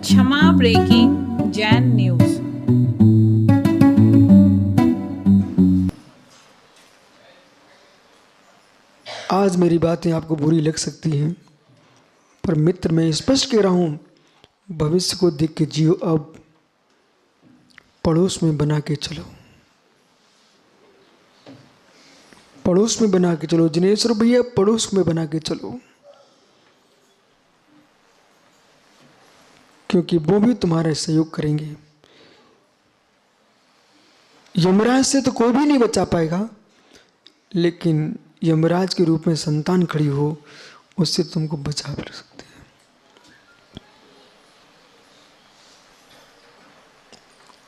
क्षमा breaking Jain news. आज मेरी बातें आपको बुरी लग सकती हैं, पर मित्र मैं स्पष्ट कह रहा हूं, भविष्य को देख के जियो। अब पड़ोस में बना के चलो, पड़ोस में बना के चलो। जिनेश्वर भैया, पड़ोस में बना के चलो, क्योंकि वो भी तुम्हारा सहयोग करेंगे। यमराज से तो कोई भी नहीं बचा पाएगा, लेकिन यमराज के रूप में संतान खड़ी हो, उससे तुमको बचा भी सकते हैं।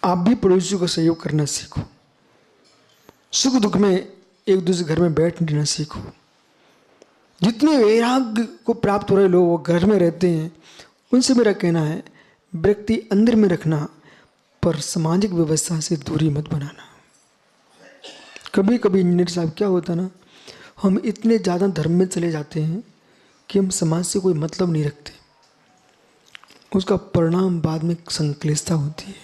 आप भी पड़ोसियों का सहयोग करना सीखो। सुख दुख में एक दूसरे घर में बैठना सीखो। जितने वैराग्य को प्राप्त हो रहे लोग वो घर में रहते हैं, उनसे मेरा कहना है, व्यक्ति अंदर में रखना, पर सामाजिक व्यवस्था से दूरी मत बनाना। कभी कभी इंजीनियर साहब क्या होता ना, हम इतने ज़्यादा धर्म में चले जाते हैं कि हम समाज से कोई मतलब नहीं रखते। उसका परिणाम बाद में संक्लिष्टता होती है।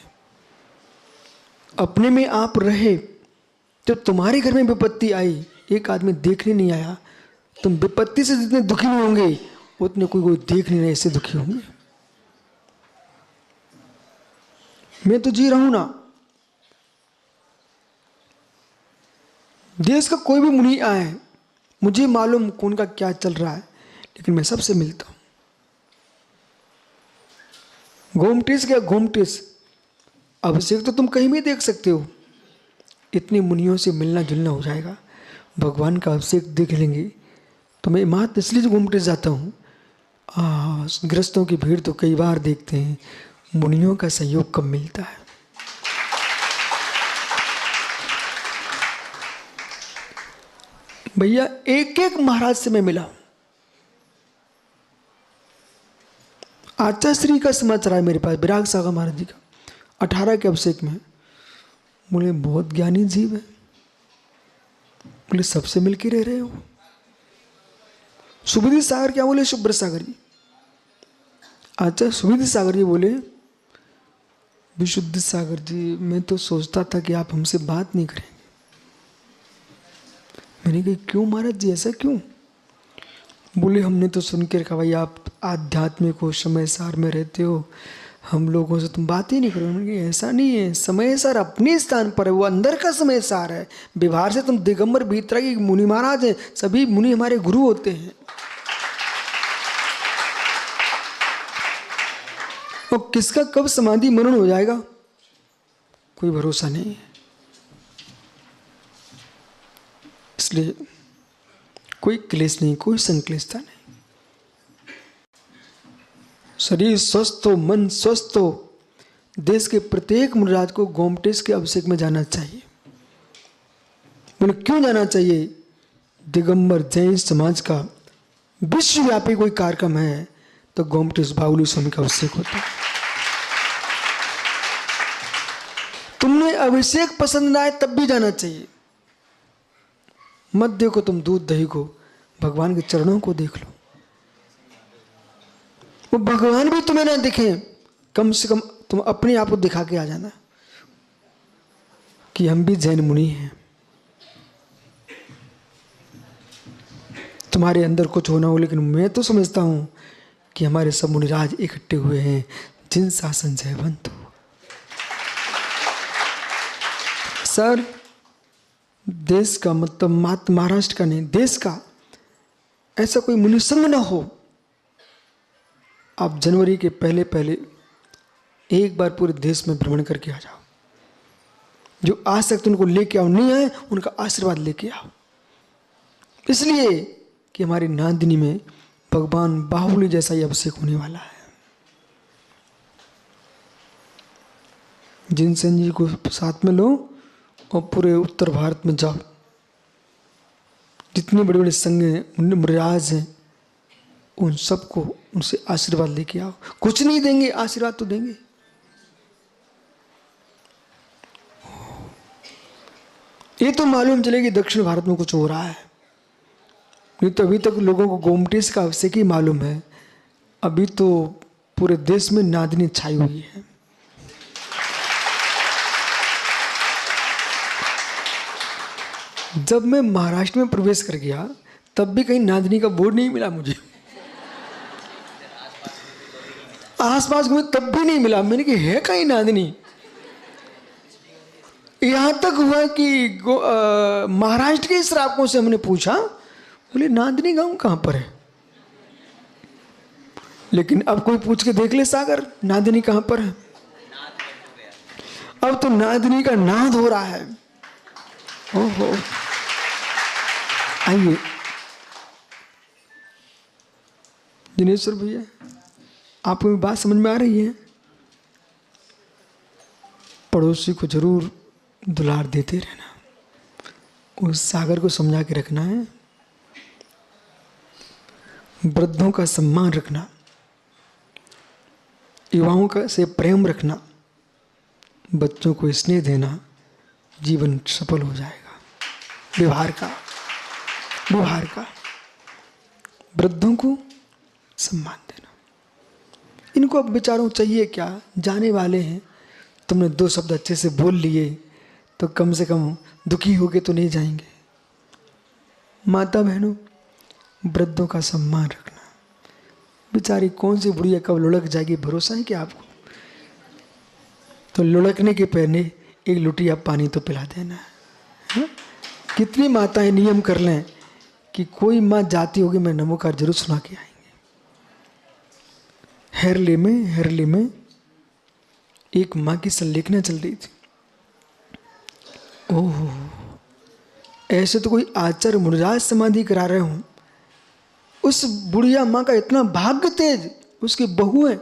अपने में आप रहे, जब तुम्हारे घर में विपत्ति आई, एक आदमी देखने नहीं आया, तुम विपत्ति से जितने दुखी होंगे उतने कोई देख नहीं रहे से दुखी होंगे। मैं तो जी रहा हूं ना। देश का कोई भी मुनि आए, मुझे मालूम कौन का क्या चल रहा है, लेकिन मैं सबसे मिलता हूं। गोमटेश क्या गोमटेश, अभिषेक तो तुम कहीं भी देख सकते हो। इतने मुनियों से मिलना जुलना हो जाएगा, भगवान का अभिषेक देख लेंगे। तो मैं मात्र इसलिए गोमटेश जाता हूँ। गृहस्थों की भीड़ तो कई बार देखते हैं, मुनियों का सहयोग कब मिलता है। भैया एक एक महाराज से मैं मिला। आचार्य का समाचार है मेरे पास, विराग सागर महाराज जी का 18 के अभिषेक में। बोले बहुत ज्ञानी जीव है। बोले सबसे मिलके रह रहे हो। सुबुद्धि सागर क्या बोले, सुब्रत सागर जी। अच्छा, सुबुद्धि सागर जी बोले, विशुद्ध सागर जी मैं तो सोचता था कि आप हमसे बात नहीं करेंगे। मैंने कहा क्यों महाराज जी, ऐसा क्यों? बोले हमने तो सुन के रखा भाई आप आध्यात्मिक हो, समय सार में रहते हो, हम लोगों से तुम बात ही नहीं करो। मैंने कहा ऐसा नहीं है, समय सार अपने स्थान पर है, वो अंदर का समय सार है। व्यवहार से तुम दिगंबर भीतर की मुनि महाराज हैं, सभी मुनि हमारे गुरु होते हैं। और किसका कब समाधि मनन हो जाएगा कोई भरोसा नहीं है। इसलिए कोई क्लेश नहीं, कोई संक्लिष्टता नहीं। शरीर स्वस्थ हो, मन स्वस्थ हो, देश के प्रत्येक मुनिराज को गोमटेश के अभिषेक में जाना चाहिए। बोले क्यों जाना चाहिए? दिगंबर जैन समाज का विश्वव्यापी कोई कार्यक्रम है तो गोमटेश बावली स्वामी का अभिषेक होता है। तुमने अभिषेक पसंद ना आए तब भी जाना चाहिए। मत देखो तुम दूध दही को, भगवान के चरणों को देख लो। वो भगवान भी तुम्हें ना दिखे, कम से कम तुम अपने आप को दिखा के आ जाना कि हम भी जैन मुनि हैं। तुम्हारे अंदर कुछ होना हो, लेकिन मैं तो समझता हूं कि हमारे सब मुनिराज इकट्ठे हुए हैं, जिन शासन जयवंत हो। सर देश का मतलब मात्र महाराष्ट्र का नहीं, देश का ऐसा कोई मुनि संघ ना हो। आप जनवरी के पहले पहले एक बार पूरे देश में भ्रमण करके आ जाओ। जो आज तक उनको लेके आओ, नहीं आए उनका आशीर्वाद लेके आओ। इसलिए कि हमारी नांदिनी में भगवान बाहुबली जैसा ही अभिषेक होने वाला है। जिनसेन जी को साथ में लो और पूरे उत्तर भारत में जाओ। जितने बड़े बड़े संघ हैं, मुनिराज हैं, उन सबको उनसे आशीर्वाद लेके आओ। कुछ नहीं देंगे, आशीर्वाद तो देंगे। ये तो मालूम चले कि दक्षिण भारत में कुछ हो रहा है, नहीं तो अभी तक लोगों को गोमटेश का अभिषेक ही मालूम है। अभी तो पूरे देश में नादनी छाई हुई है। जब मैं महाराष्ट्र में प्रवेश कर गया तब भी कहीं नादनी का बोर्ड नहीं मिला मुझे। आसपास में तब भी नहीं मिला। मैंने कहा है कहीं नादनी। यहां तक हुआ कि महाराष्ट्र के श्रावकों से हमने पूछा, बोले नादनी गांव कहां पर है। लेकिन अब कोई पूछ के देख ले सागर, नादनी कहां पर है। अब तो नादनी का नाद हो रहा है। ओहो, आइए दिनेश्वर भैया, आपको बात समझ में आ रही है। पड़ोसी को जरूर दुलार देते रहना, उस सागर को समझा के रखना है। वृद्धों का सम्मान रखना, युवाओं का से प्रेम रखना, बच्चों को स्नेह देना, जीवन सफल हो जाएगा। व्यवहार का वृद्धों को सम्मान देना। इनको अब बेचारों चाहिए क्या, जाने वाले हैं। तुमने 2 शब्द अच्छे से बोल लिए तो कम से कम दुखी होके तो नहीं जाएंगे। माता बहनों, वृद्धों का सम्मान रखना। बेचारी कौन सी बुढ़िया कब लुढ़क जाएगी, भरोसा है कि आपको। तो लुढ़कने के पहले एक लुटिया पानी तो पिला देना है। कितनी माताएं नियम कर लें कि कोई माँ जाती होगी, मैं नमोकार जरूर सुना के आएंगे। हेरली में एक माँ की संलेखना चल रही थी। ओहो, ऐसे तो कोई आचार्य मुनिराज समाधि करा रहे हूं। उस बुढ़िया माँ का इतना भाग्य तेज, उसकी बहू है।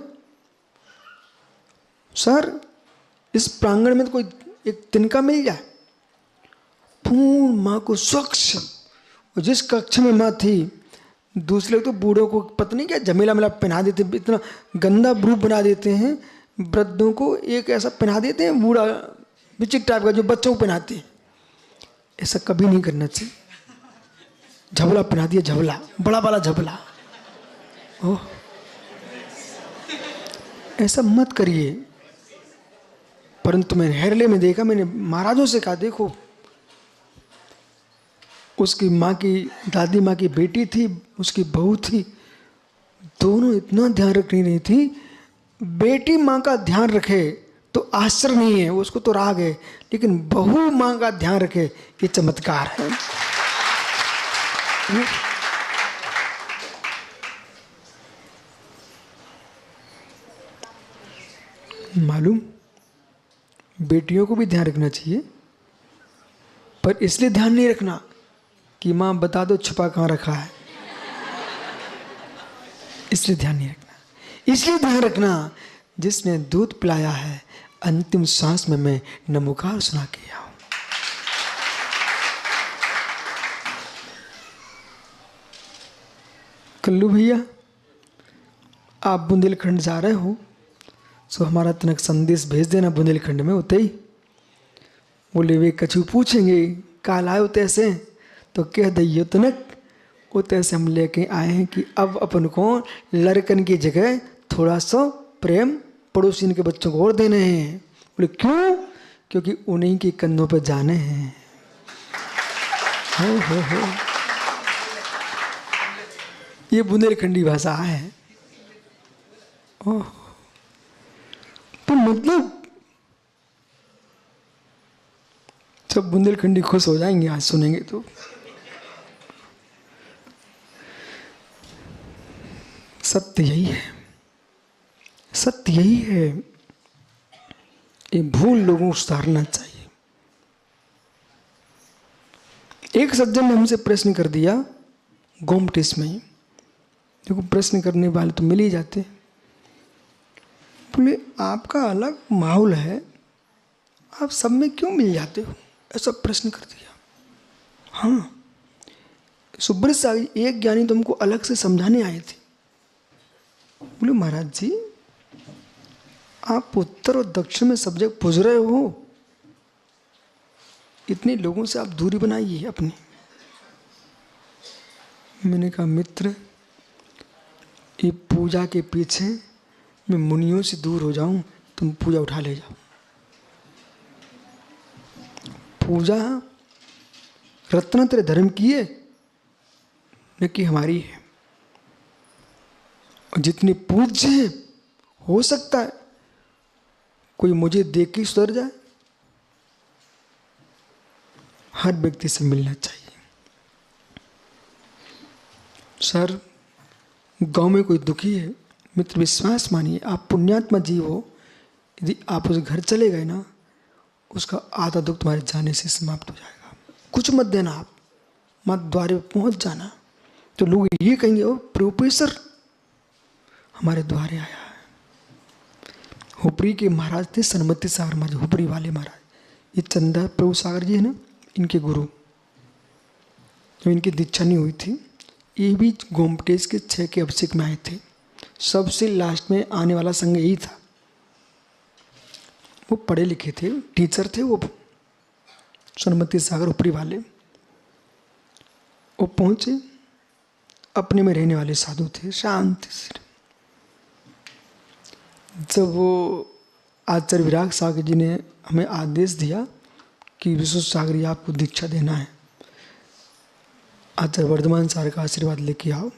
सर, इस प्रांगण में तो कोई एक तिनका मिल जाए। पूर्ण माँ को स्वच्छ, और जिस कक्ष में माँ थी, दूसरे लोग तो बूढ़ों को पता नहीं क्या झमेला मेला पहना देते, इतना गंदा रूप बना देते हैं। वृद्धों को एक ऐसा पहना देते हैं बूढ़ा विचित्र टाइप का, जो बच्चों को पहनाते हैं। ऐसा कभी नहीं करना चाहिए। झबला पहना दिया, झबला, बड़ा वाला झबला। ओह, ऐसा मत करिए। परंतु मैंने हेरले में देखा, मैंने महाराजों से कहा, देखो उसकी माँ की, दादी माँ की बेटी थी, उसकी बहू थी, दोनों इतना ध्यान रख नहीं रही थी। बेटी माँ का ध्यान रखे तो आश्चर्य नहीं है, उसको तो राग है, लेकिन बहू माँ का ध्यान रखे, ये चमत्कार है। मालूम, बेटियों को भी ध्यान रखना चाहिए, पर इसलिए ध्यान नहीं रखना कि माँ बता दो छुपा कहाँ रखा है। इसलिए ध्यान नहीं रखना। इसलिए ध्यान रखना, जिसने दूध पिलाया है, अंतिम सांस में मैं नमोकार सुना के आऊं। कल्लू भैया, आप बुंदेलखंड जा रहे हो, सो हमारा तनक संदेश भेज देना बुंदेलखंड में होते ही। बोले वे कछु पूछेंगे काल आए होते ऐसे, तो कह दैयो तनक होते से हम लेके आए हैं कि अब अपन को लड़कन की जगह थोड़ा सा प्रेम पड़ोसी के बच्चों को और देने हैं। बोले क्यों? क्योंकि उन्हीं के कंधों पर जाने हैं। हो। ये बुंदेलखंडी भाषा है। ओह, तो मतलब सब बुंदेलखंडी खुश हो जाएंगे आज सुनेंगे तो। सत्य यही है, सत्य यही है। ये भूल लोगों को सुधारना चाहिए। एक सज्जन ने हमसे प्रश्न कर दिया गोमटेस में ही। देखो, प्रश्न करने वाले तो मिल ही जाते। बोले आपका अलग माहौल है, आप सब में क्यों मिल जाते हो? ऐसा प्रश्न कर दिया। हाँ, सुब्रत साहब एक ज्ञानी तो हमको अलग से समझाने आए थे। बोले महाराज जी, आप उत्तर और दक्षिण में सब जगह पुज रहे हो, इतने लोगों से आप दूरी बनाइए अपनी। मैंने कहा मित्र, ये पूजा के पीछे मैं मुनियों से दूर हो जाऊं, तुम पूजा उठा ले जाओ। पूजा रत्ना तेरे धर्म की है न कि हमारी है। और जितनी पूज्य है, हो सकता है कोई मुझे देख के सुधर जाए। हर व्यक्ति से मिलना चाहिए। सर, गांव में कोई दुखी है, मित्र विश्वास मानिए, आप पुण्यात्मा जीव हो, यदि आप उस घर चले गए ना, उसका आधा दुख तुम्हारे जाने से समाप्त हो जाएगा। कुछ मत देना, आप मत द्वारे पर पहुंच जाना, तो लोग ये कहेंगे ओ प्रोफेसर हमारे द्वारे आया है। हुपरी के महाराज थे सन्मति सागर महाराज, हुपरी वाले महाराज। ये चंदा प्रभु सागर जी है ना, इनके गुरु। तो इनकी दीक्षा नहीं हुई थी, ये भी गोमटेश के 6 के अभिषेक में आए थे। सबसे लास्ट में आने वाला संघ यही था। वो पढ़े लिखे थे, टीचर थे वो, सन्मति सागर ऊपरी वाले। वो पहुंचे, अपने में रहने वाले साधु थे, शांत से। जब वो आचार्य विराग सागर जी ने हमें आदेश दिया कि विश्व सागर जी आपको दीक्षा देना है, आचार्य वर्धमान सागर का आशीर्वाद लेके आओ।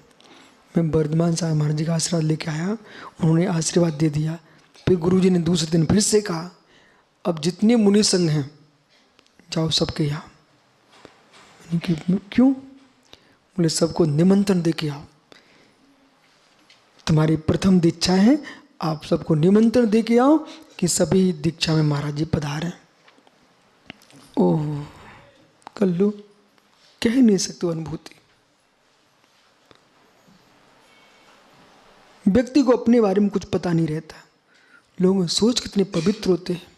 मैं वर्धमान सागर महाराज जी का आशीर्वाद लेके आया, उन्होंने आशीर्वाद दे दिया। फिर गुरुजी ने दूसरे दिन फिर से कहा, अब जितने मुनि संघ हैं जाओ सबके यहाँ। क्यों? बोले सबको निमंत्रण दे के आओ, तुम्हारी प्रथम दीक्षा है, आप सबको निमंत्रण दे के आओ कि सभी दीक्षा में महाराज जी पधारें। ओह कल्लू, कह नहीं सकते अनुभूति। व्यक्ति को अपने बारे में कुछ पता नहीं रहता, लोग सोच कितने पवित्र होते हैं।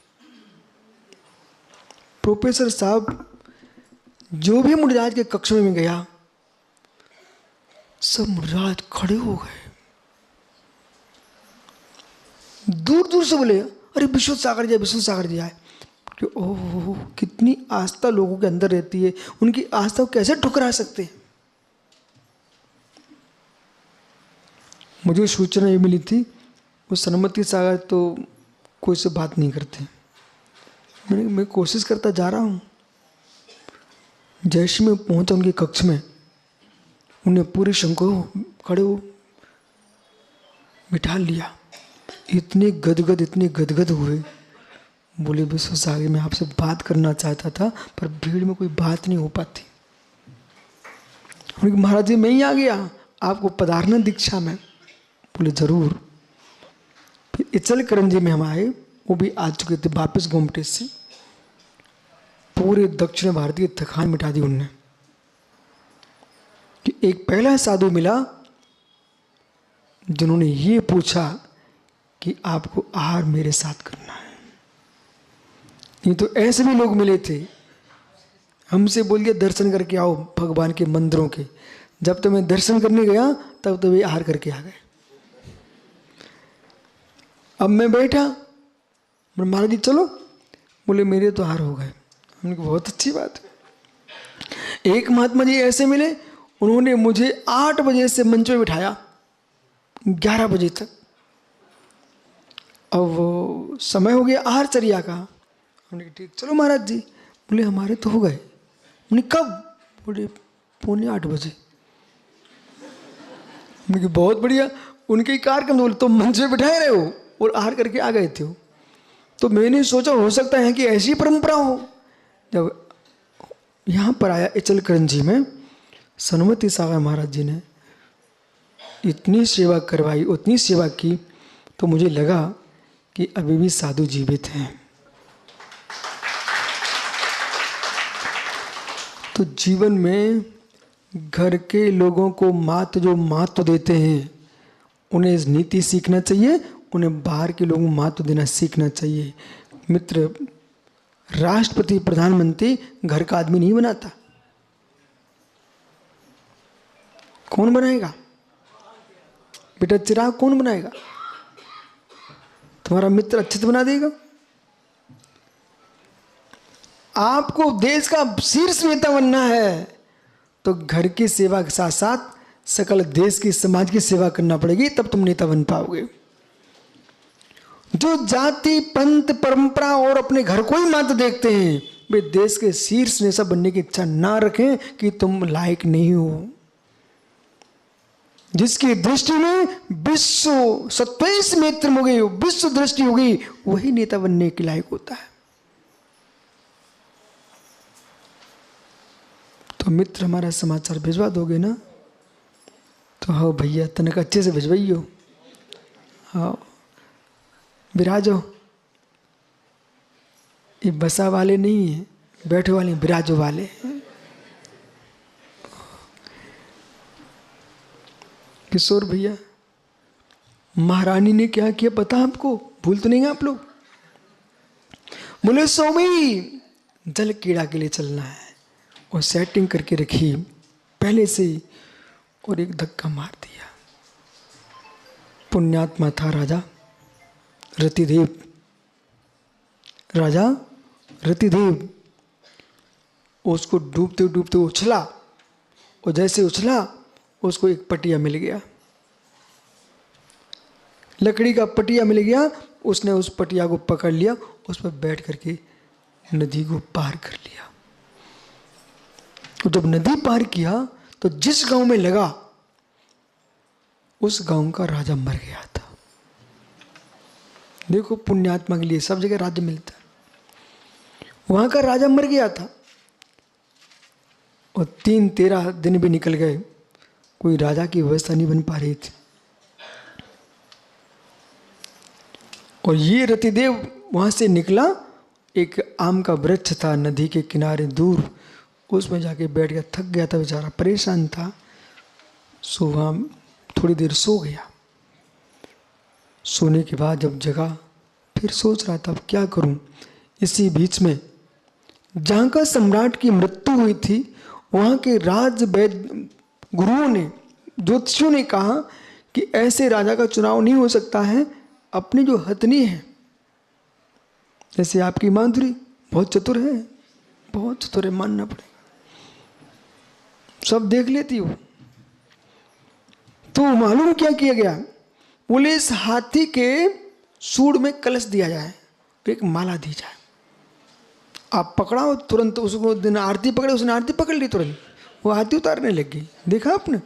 प्रोफेसर साहब जो भी मुनिराज के कक्ष में गया, सब मुनिराज खड़े हो गए, दूर दूर से बोले अरे विश्व सागर जी, विश्व सागर जी आए। कि ओह कितनी आस्था लोगों के अंदर रहती है, उनकी आस्था को कैसे ठुकरा सकते हैं। मुझे सूचना ये मिली थी, वो सन्मति सागर तो कोई से बात नहीं करते। मैं कोशिश करता जा रहा हूँ। जैसे मैं पहुंचा उनके कक्ष में, उन्हें पूरे संघ को खड़े हो बिठा लिया। इतने गदगद हुए, बोले विश्व सागर मैं आपसे बात करना चाहता था, पर भीड़ में कोई बात नहीं हो पाती। उन्होंने महाराज जी मैं ही आ गया, आपको पधारना दीक्षा में। बोले जरूर। फिर इचल करंजी में हम आए, वो भी आ चुके थे वापस गोमटेश से। पूरे दक्षिण भारत की थकान मिटा दी उनने। कि एक पहला साधु मिला जिन्होंने ये पूछा कि आपको आहार मेरे साथ करना है। ये तो ऐसे भी लोग मिले थे, हमसे बोलिए दर्शन करके आओ भगवान के मंदिरों के। जब तो मैं दर्शन करने गया तब तो वे आहार करके आ गए। अब मैं बैठा, महाराज जी चलो, बोले मेरे तो आहार हो गए। हमने कहा बहुत अच्छी बात है। एक महात्मा जी ऐसे मिले, उन्होंने मुझे 8 बजे से मंच पे बिठाया 11 बजे तक। अब वो समय हो गया आहार चर्या का। हमने कहा ठीक चलो महाराज जी। बोले हमारे तो हो गए। हमने कब? बोले 7:45 बजे। हमने कहा बहुत बढ़िया, उनके ही कार्यक्रम। बोले तो मंच पे बिठाए रहे हो और आहार करके आ गए थे हो। तो मैंने सोचा हो सकता है कि ऐसी परंपरा हो। जब यहाँ पर आया इचल करंजी में, सन्मति सागर महाराज जी ने इतनी सेवा करवाई, उतनी सेवा की, तो मुझे लगा कि अभी भी साधु जीवित हैं। तो जीवन में घर के लोगों को जो महत्व देते हैं, उन्हें नीति सीखना चाहिए, उन्हें बाहर के लोगों को महत्व देना सीखना चाहिए। मित्र, राष्ट्रपति प्रधानमंत्री घर का आदमी नहीं बनाता। कौन बनाएगा? बेटा चिराग कौन बनाएगा? तुम्हारा मित्र अच्छे से बना देगा। आपको देश का शीर्ष नेता बनना है तो घर की सेवा के साथ साथ सकल देश की समाज की सेवा करना पड़ेगी, तब तुम नेता बन पाओगे। जो जाति पंथ परंपरा और अपने घर को ही मात्र देखते हैं, वे देश के शीर्ष नेता बनने की इच्छा ना रखें कि तुम लायक नहीं हो। जिसकी दृष्टि में विश्व सत्वेश नेत्र हो गई, विश्व दृष्टि हो गई, वही नेता बनने के लायक होता है। तो मित्र हमारा समाचार भिजवा दोगे ना? तो हाँ भैया, तनक अच्छे से भिजवाइयो। हाँ विराजो, ये बसा वाले नहीं है, बैठे वाले विराजो वाले हैं। किशोर भैया, महारानी ने क्या किया पता आपको? भूल तो नहीं है आप लोग? बोले स्वामी जल कीड़ा के लिए चलना है, और सेटिंग करके रखी पहले से ही, और एक धक्का मार दिया। पुण्यात्मा था राजा रतिदेव, राजा रतिदेव। उसको डूबते डूबते उछला, और जैसे उछला उसको एक पटिया मिल गया, लकड़ी का पटिया मिल गया। उसने उस पटिया को पकड़ लिया, उस पर बैठ करके नदी को पार कर लिया। तो जब नदी पार किया तो जिस गांव में लगा, उस गांव का राजा मर गया था। देखो पुण्यात्मा के लिए सब जगह राज्य मिलता है। वहां का राजा मर गया था, और 3-13 दिन भी निकल गए, कोई राजा की व्यवस्था नहीं बन पा रही थी। और ये रतिदेव वहां से निकला, एक आम का वृक्ष था नदी के किनारे दूर, उसमें जाके बैठ गया। थक गया था बेचारा, परेशान था। सो वहाँ थोड़ी देर सो गया। सोने के बाद जब जगा, फिर सोच रहा था अब क्या करूं। इसी बीच में जहाँ का सम्राट की मृत्यु हुई थी, वहाँ के राज वैद्य गुरुओं ने, ज्योतिषियों ने कहा कि ऐसे राजा का चुनाव नहीं हो सकता है। अपनी जो हथनी है, जैसे आपकी माधुरी बहुत चतुर है, बहुत चतुर है, मानना पड़ेगा, सब देख लेती हो। तो मालूम क्या किया गया? बोले इस हाथी के सूंड में कलश दिया जाए, एक माला दी जाए। आप पकड़ाओ तुरंत उसको। दिन आरती पकड़े, उसने आरती पकड़ ली, तुरंत वो हाथी उतारने लग गई। देखा आपने?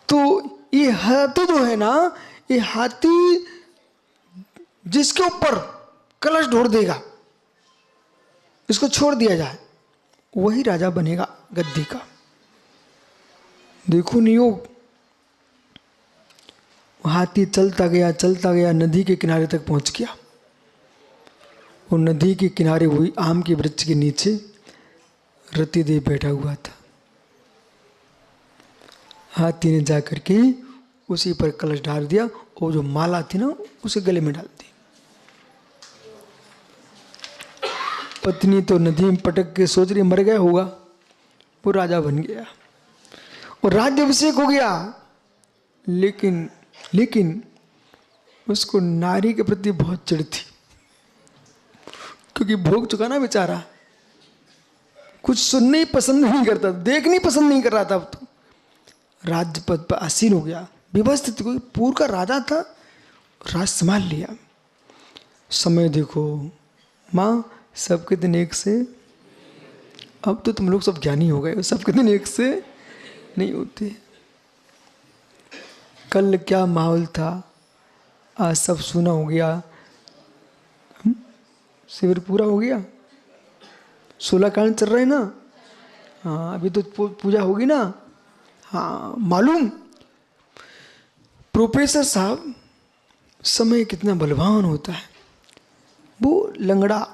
तो ये हाथी जो है ना, ये हाथी जिसके ऊपर कलश ढोर देगा, इसको छोड़ दिया जाए, वही राजा बनेगा गद्दी का। देखो नियोग। हाथी चलता गया, नदी के किनारे तक पहुंच गया। और नदी के किनारे हुई आम के वृक्ष के नीचे रतिदेव बैठा हुआ था। हाथी ने जाकर के उसी पर कलश डाल दिया, और जो माला थी ना उसे गले में डाल दी। पत्नी तो नदी में पटक के सोच रही मर गया होगा, वो राजा बन गया और राज्याभिषेक हो गया। लेकिन उसको नारी के प्रति बहुत चिढ़ थी, क्योंकि भोग चुका ना बेचारा, कुछ सुनने ही पसंद नहीं करता, देखनी पसंद नहीं कर रहा था। अब तो राज्य पद पर आसीन हो गया, व्यवस्थित, कोई पूर्व का राजा था, राज संभाल लिया। समय देखो माँ, सबके दिन एक से, अब तो तुम लोग सब ज्ञानी हो गए, सबके दिन एक से नहीं होते। कल क्या माहौल था, आज सब सुना हो गया। शिविर पूरा हो गया, 16 कांड चल रहे ना। हाँ अभी तो पूजा होगी ना। हाँ मालूम प्रोफेसर साहब, समय कितना बलवान होता है। वो लंगड़ा,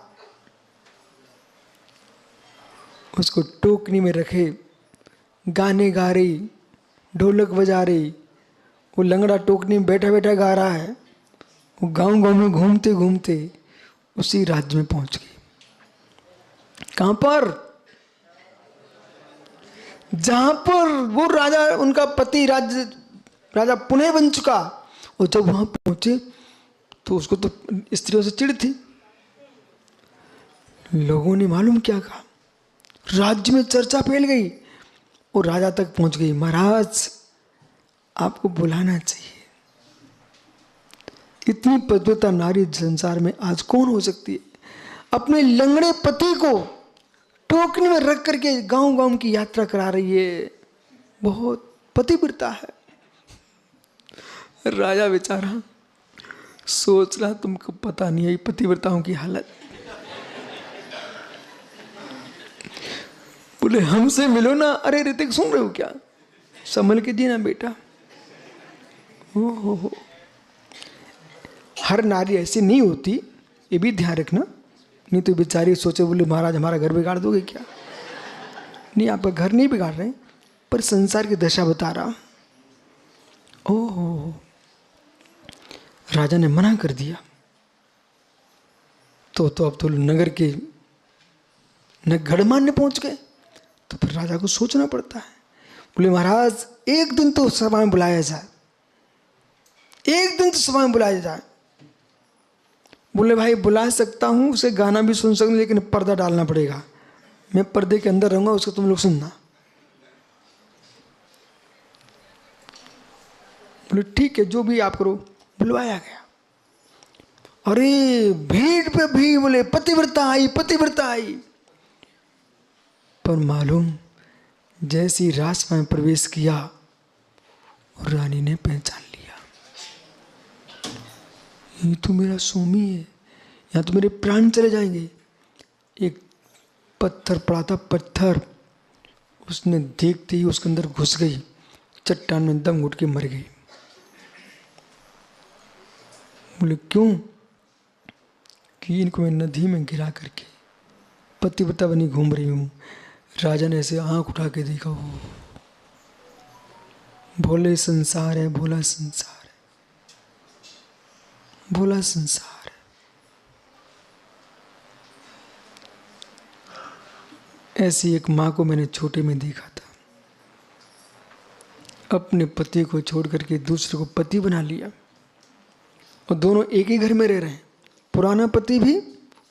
उसको टोकनी में रखे, गाने गा रही, ढोलक बजा रही। वो लंगड़ा टोकनी में बैठा बैठा गा रहा है। वो गांव गांव में घूमते घूमते उसी राज्य में पहुंच गई। कहां पर? जहां पर वो राजा, उनका पति राजा पुनः बन चुका। और जब वहां पहुंचे तो उसको तो स्त्रियों से चिढ़ थी। लोगों ने मालूम क्या कहा, राज्य में चर्चा फैल गई और राजा तक पहुंच गई। महाराज आपको बुलाना चाहिए, इतनी पतिव्रता नारी संसार में आज कौन हो सकती है? अपने लंगड़े पति को टोकरी में रख करके गांव गांव की यात्रा करा रही है। बहुत पतिव्रता है। राजा बेचारा सोच रहा तुमको पता नहीं है पतिव्रताओं की हालत। बोले हमसे मिलो ना। अरे ऋतिक सुन रहे हो क्या? संभल के जीना बेटा। हो हर नारी ऐसी नहीं होती, ये भी ध्यान रखना। नहीं तो बेचारी सोचे बोले महाराज हमारा घर बिगाड़ दोगे क्या? नहीं, आपका घर नहीं बिगाड़ रहे, पर संसार की दशा बता रहा। ओहो, राजा ने मना कर दिया तो अब तो नगर के गढ़ मारने पहुंच गए। तो फिर राजा को सोचना पड़ता है। बोले महाराज एक दिन तो सभा में बुलाया जाए, एक दिन तो सभा में बुलाया जाए। बोले भाई बुला सकता हूं, उसे गाना भी सुन सकूं, लेकिन पर्दा डालना पड़ेगा। मैं पर्दे के अंदर रहूंगा, उसको तुम लोग सुनना। बोले ठीक है, जो भी आप करो। बुलवाया गया। अरे भीड़ पे भीड़, बोले पतिव्रता आई, पतिव्रता आई। पर मालूम जैसी राजसभा में प्रवेश किया और रानी ने पहचान लिया, ये तो मेरा स्वामी है, यहाँ तो मेरे प्राण चले जाएंगे। एक पत्थर पड़ा था, पत्थर उसने देखते ही उसके अंदर घुस गई, चट्टान में दम घुट के मर गई। बोले क्यों? कि इनको मैं नदी में गिरा करके पतिव्रता बनी घूम रही हूँ। राजा ने ऐसे आंख उठा के देखा, वो भोले संसार है, भोला संसार है, भोला संसार है। ऐसी एक माँ को मैंने छोटे में देखा था, अपने पति को छोड़ करके दूसरे को पति बना लिया, और दोनों एक ही घर में रह रहे हैं। पुराना पति भी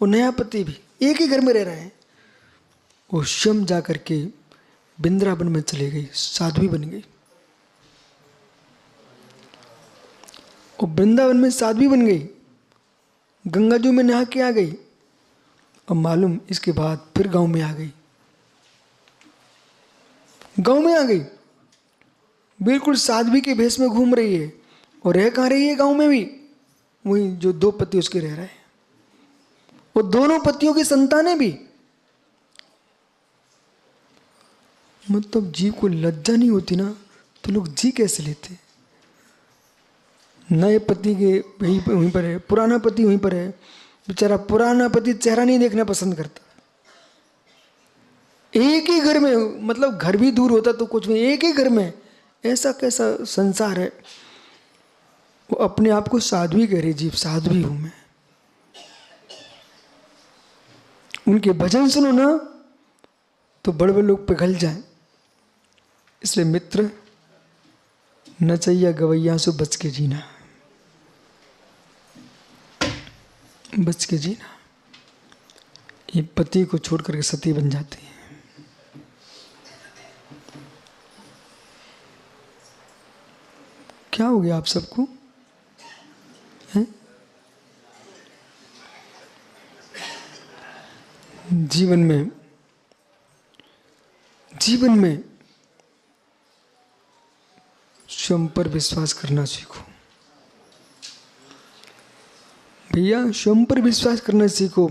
और नया पति भी एक ही घर में रह रहे हैं। वो स्वयं जा करके वृंदावन में चले गई, साध्वी बन गई। और वृंदावन में साध्वी बन गई, गंगा जी में नहा के आ गई। और मालूम इसके बाद फिर गांव में आ गई, गांव में आ गई, बिल्कुल साध्वी के भेष में घूम रही है। और रह कहाँ रही है? गांव में भी वही जो दो पति उसके रह रहे हैं, और दोनों पतियों की संतानें भी। मतलब जीव को लज्जा नहीं होती ना, तो लोग जी कैसे लेते? नए पति के वहीं पर है, पुराना पति वहीं पर है। बेचारा पुराना पति चेहरा नहीं देखना पसंद करता। एक ही घर में, मतलब घर भी दूर होता तो कुछ नहीं, एक ही घर में। ऐसा कैसा संसार है? वो अपने आप को साध्वी कह रही, जीव साध्वी हूं मैं। उनके भजन सुनो ना तो बड़े बड़े लोग पिघल जाएं। इसलिए मित्र, नचैया गवैया से बच के जीना, बच के जीना। ये पति को छोड़ करके सती बन जाती है। क्या हो गया आप सबको? हैं? जीवन में स्वयं पर विश्वास करना सीखो भैया। स्वयं पर विश्वास करना सीखो,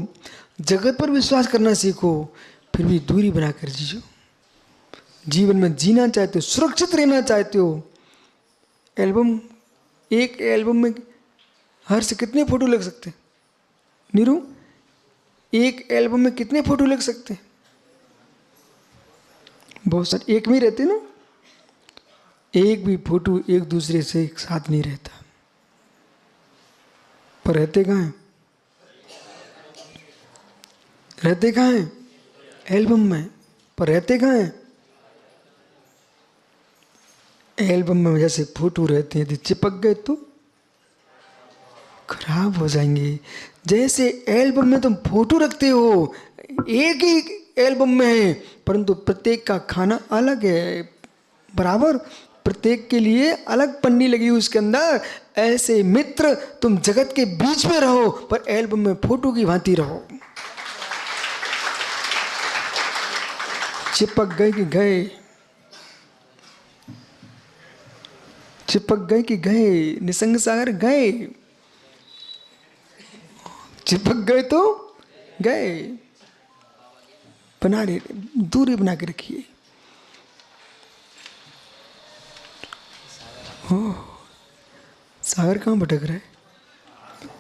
जगत पर विश्वास करना सीखो, फिर भी दूरी बनाकर जियो। जीवन में जीना चाहते हो, सुरक्षित रहना चाहते हो। एक एल्बम में हर से कितने फोटो लग सकते हैं? नीरू, एक एल्बम में कितने फोटो लग सकते हैं? बहुत सारे। एक में रहते ना, एक भी फोटो एक दूसरे से एक साथ नहीं रहता। पर रहते कहाँ हैं? रहते कहाँ हैं? एल्बम में। पर रहते कहाँ हैं? एल्बम में जैसे फोटो रहते हैं, यदि चिपक गए तो खराब हो जाएंगे। जैसे एल्बम में तुम फोटो रखते हो, एक ही एल्बम में है, परंतु प्रत्येक का खाना अलग है। बराबर प्रत्येक के लिए अलग पन्नी लगी हुई उसके अंदर। ऐसे मित्र तुम जगत के बीच में रहो पर एल्बम में फोटो की भांति रहो। चिपक गए कि गए, चिपक गए कि गए, निसंग सागर गए, चिपक गए तो गए। बना ले, दूरी बना के रखिए। सागर कहाँ भटक रहे?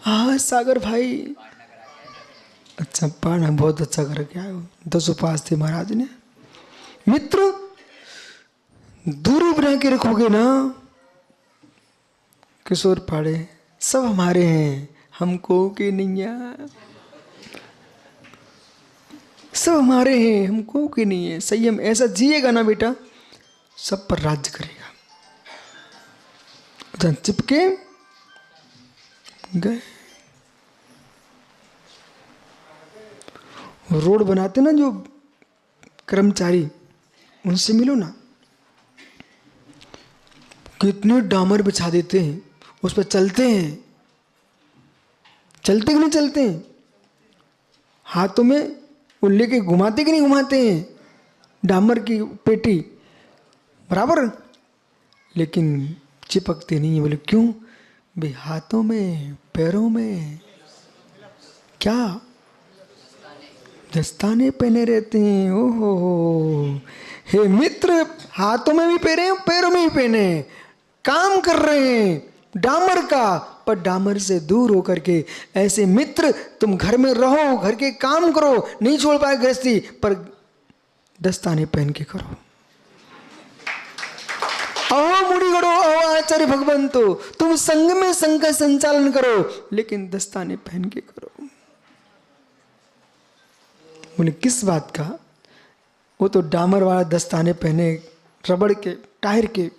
हाँ सागर भाई, अच्छा पाना बहुत अच्छा कर क्या है। 10 उपास थे महाराज ने। मित्र दूरी बना के रखोगे ना, किशोर पाड़े सब हमारे हैं, हमको के नहीं है, सब हमारे हैं, हमको के नहीं है। संयम ऐसा जिएगा ना बेटा, सब पर राज्य करेगा। चिपके गए। रोड बनाते ना जो कर्मचारी, उनसे मिलो ना, कितने डामर बिछा देते हैं, उस पर चलते हैं। चलते कि नहीं चलते हैं? हाथों में वो लेके घुमाते कि नहीं घुमाते हैं डामर की पेटी बराबर, लेकिन चिपकते नहीं है। बोले क्यों भाई? हाथों में पैरों में क्या दस्ताने पहने रहते हैं। ओहो हे मित्र, हाथों में भी पहने पैरों में भी पहने, काम कर रहे हैं डामर का, पर डामर से दूर होकर के। ऐसे मित्र तुम घर में रहो, घर के काम करो, नहीं छोड़ पाए गृहस्थी, पर दस्ताने पहन के करो। अहो मुड़ी गड़ो, अहो आचार्य भगवंतो, तुम संग में संघ का संचालन करो, लेकिन दस्ताने पहन के करो। बोले किस बात का? वो तो डामर वाला दस्ताने पहने, रबड़ के टायर के,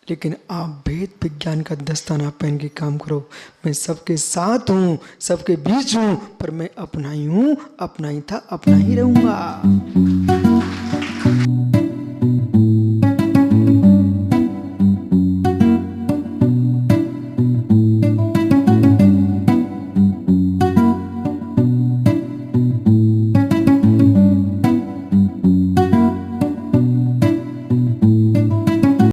लेकिन आप भेद विज्ञान का दस्ताना पहन के काम करो। मैं सबके साथ हूँ, सबके बीच हूँ, पर मैं अपना ही हूँ, अपना ही था, अपना ही रहूंगा।